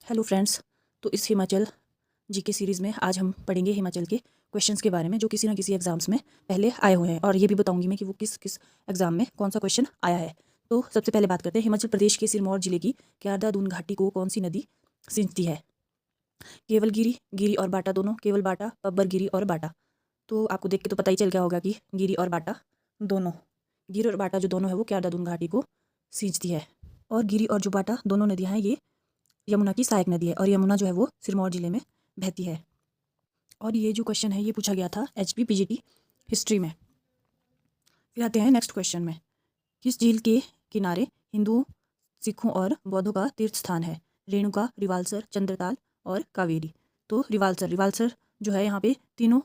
Hello friends. तो इस Himachal GK series में आज हम पढ़ेंगे हिमाचल के क्वेश्चंस के बारे में जो किसी ना किसी एग्ज़ाम्स में पहले आए हुए हैं, और ये भी बताऊंगी मैं कि वो किस किस एग्ज़ाम में कौन सा क्वेश्चन आया है। तो सबसे पहले बात करते हैं हिमाचल प्रदेश के सिरमौर जिले की क्यारदा दून घाटी को कौन सी नदी सिंचती है। केवल गिरी, गिरी और बाटा दोनों, केवल बाटा, पब्बर गिरी और बाटा। तो आपको देख के तो पता ही चल गया होगा कि गिरी और बाटा दोनों, गिरी और बाटा जो दोनों है वो क्यारदा दून घाटी को सिंचती है। और गिरी और जो बाटा दोनों नदियाँ हैं ये यमुना की सहायक नदी है, और यमुना जो है वो सिरमौर जिले में बहती है। और ये जो क्वेश्चन है ये पूछा गया था HPPGT हिस्ट्री में। फिर आते हैं नेक्स्ट क्वेश्चन में। किस झील के किनारे हिंदुओं, सिखों और बौद्धों का तीर्थ स्थान है? रेणुका, रिवाल्सर, चंद्रताल और कावेरी। तो रिवाल्सर जो है यहाँ पे तीनों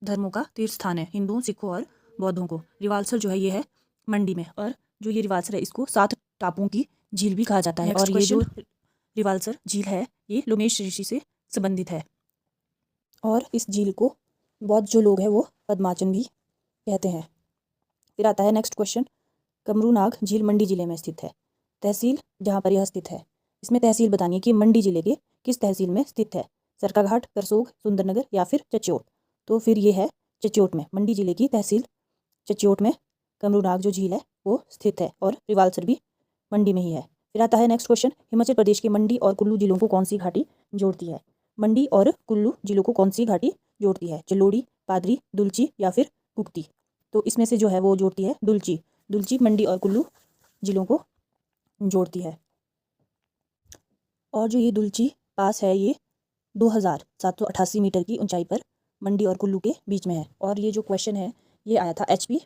धर्मों का तीर्थ स्थान है, हिंदुओं, सिखों और बौद्धों को। रिवाल्सर जो है ये है मंडी में, और जो ये रिवाल्सर है इसको 7 टापुओं की झील भी कहा जाता है। और ये जो रिवाल्सर झील है ये लोमेश ऋषि से संबंधित है, और इस झील को बौद्ध जो लोग हैं वो पद्माचन भी कहते हैं। फिर आता है नेक्स्ट क्वेश्चन। कमरूनाग झील मंडी जिले में स्थित है। तहसील जहाँ पर यह स्थित है, इसमें तहसील बतानी है कि मंडी जिले के किस तहसील में स्थित है। सरकाघाट, करसोग, सुंदरनगर या फिर चच्योट। तो फिर ये है चच्योट में, मंडी जिले की तहसील चच्योट में कमरूनाग जो झील है वो स्थित है, और रिवाल्सर भी मंडी में ही है। फिर आता है नेक्स्ट क्वेश्चन। हिमाचल प्रदेश के मंडी और कुल्लू जिलों को कौन सी घाटी जोड़ती है? मंडी और कुल्लू जिलों को कौन सी घाटी जोड़ती है? जलोड़ी, पादरी, दुलची या फिर कुक्ती। तो इसमें से जो है वो जोड़ती है दुलची। दुलची मंडी और कुल्लू जिलों को जोड़ती है। और जो ये दुलची पास है ये 2788 मीटर की ऊंचाई पर मंडी और कुल्लू के बीच में है। और ये जो क्वेश्चन है ये आया था HP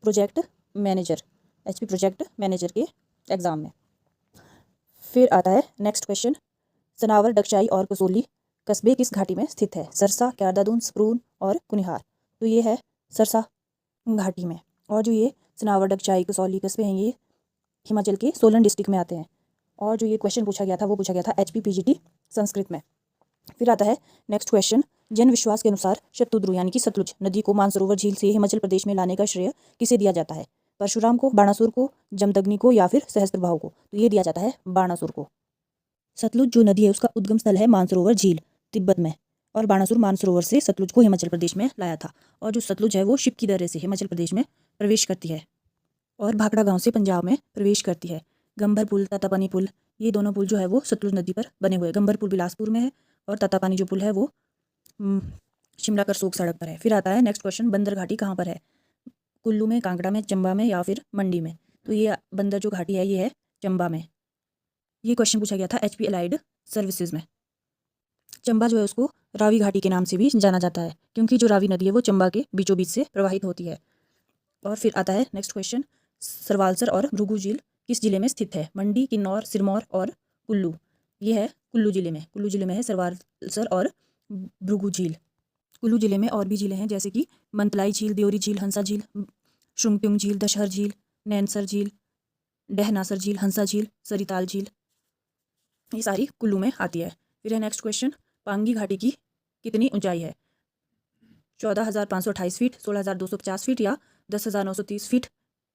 प्रोजेक्ट मैनेजर के एग्ज़ाम में। फिर आता है नेक्स्ट क्वेश्चन। सनावर, डगशाई और कसोली कस्बे किस घाटी में स्थित है? सरसा, क्यारदादून, स्प्रून और कुनिहार। तो ये है सरसा घाटी में। और जो ये सनावर, डगशाई, कसौली कस्बे हैं ये हिमाचल के सोलन डिस्ट्रिक्ट में आते हैं। और जो ये क्वेश्चन पूछा गया था वो पूछा गया था HPPGT संस्कृत में। फिर आता है नेक्स्ट क्वेश्चन। जन विश्वास के अनुसार शतुद्रु यानी कि सतलुज नदी को मानसरोवर झील से हिमाचल प्रदेश में लाने का श्रेय किसे दिया जाता है? परशुराम को, बाणासुर को, जमदग्नि को या फिर सहस्त्रबाहु को। तो ये दिया जाता है बाणासुर को। सतलुज जो नदी है उसका उद्गम स्थल है मानसरोवर झील तिब्बत में, और बाणासुर मानसरोवर से सतलुज को हिमाचल प्रदेश में लाया था। और जो सतलुज है वो शिप की दर्रे से हिमाचल प्रदेश में प्रवेश करती है, और भाखड़ा गांव से पंजाब में प्रवेश करती है। गंभर पुल, तातापानी पुल, ये दोनों पुल जो है वो सतलुज नदी पर बने हुए हैं। गंभर पुल बिलासपुर में है, और तातापानी जो पुल है वो शिमला करसोग सड़क पर है। फिर आता है नेक्स्ट क्वेश्चन। बंदर घाटी कहाँ पर है? कुल्लू में, कांगड़ा में, चंबा में या फिर मंडी में। तो ये बंदर जो घाटी है ये है चंबा में। ये क्वेश्चन पूछा गया था HP अलाइड सर्विसेज में। चंबा जो है उसको रावी घाटी के नाम से भी जाना जाता है, क्योंकि जो रावी नदी है वो चंबा के बीचों बीच से प्रवाहित होती है। और फिर आता है नेक्स्ट क्वेश्चन। सरवालसर और भृगु झील किस जिले में स्थित है? मंडी, किन्नौर, सिरमौर और कुल्लू। ये है कुल्लू जिले में। कुल्लू जिले में है सरवालसर और भृगु झील। कुल्लू जिले में और भी झीलें हैं जैसे कि मंतलाई झील, देवरी झील, हंसा झील, शुंगप्युंग झील, दशहर झील, नैनसर झील, डहनासर झील, हंसा झील, सरिताल झील, ये सारी कुल्लू में आती है। फिर है नेक्स्ट क्वेश्चन। पांगी घाटी की कितनी ऊंचाई है? 14,528 फीट, 16,250 फीट या 10,930 फीट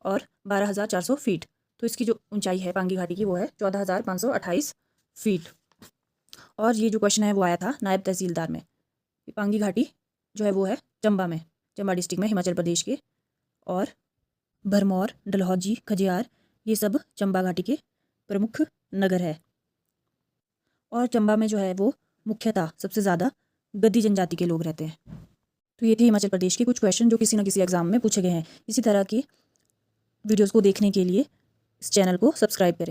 और 12,400 फीट। तो इसकी जो ऊंचाई है पांगी घाटी की वो है 14,528 फीट। और ये जो क्वेश्चन है वो आया था नायब तहसीलदार में। पांगी घाटी जो है वो है चंबा में, चंबा डिस्ट्रिक्ट में हिमाचल प्रदेश के। और भरमौर, डलहौजी, खजियार ये सब चंबा घाटी के प्रमुख नगर है। और चंबा में जो है वो मुख्यतः सबसे ज़्यादा गद्दी जनजाति के लोग रहते हैं। तो ये थे हिमाचल प्रदेश के कुछ क्वेश्चन जो किसी न किसी एग्जाम में पूछे गए हैं। इसी तरह की वीडियोस को देखने के लिए इस चैनल को सब्सक्राइब करें।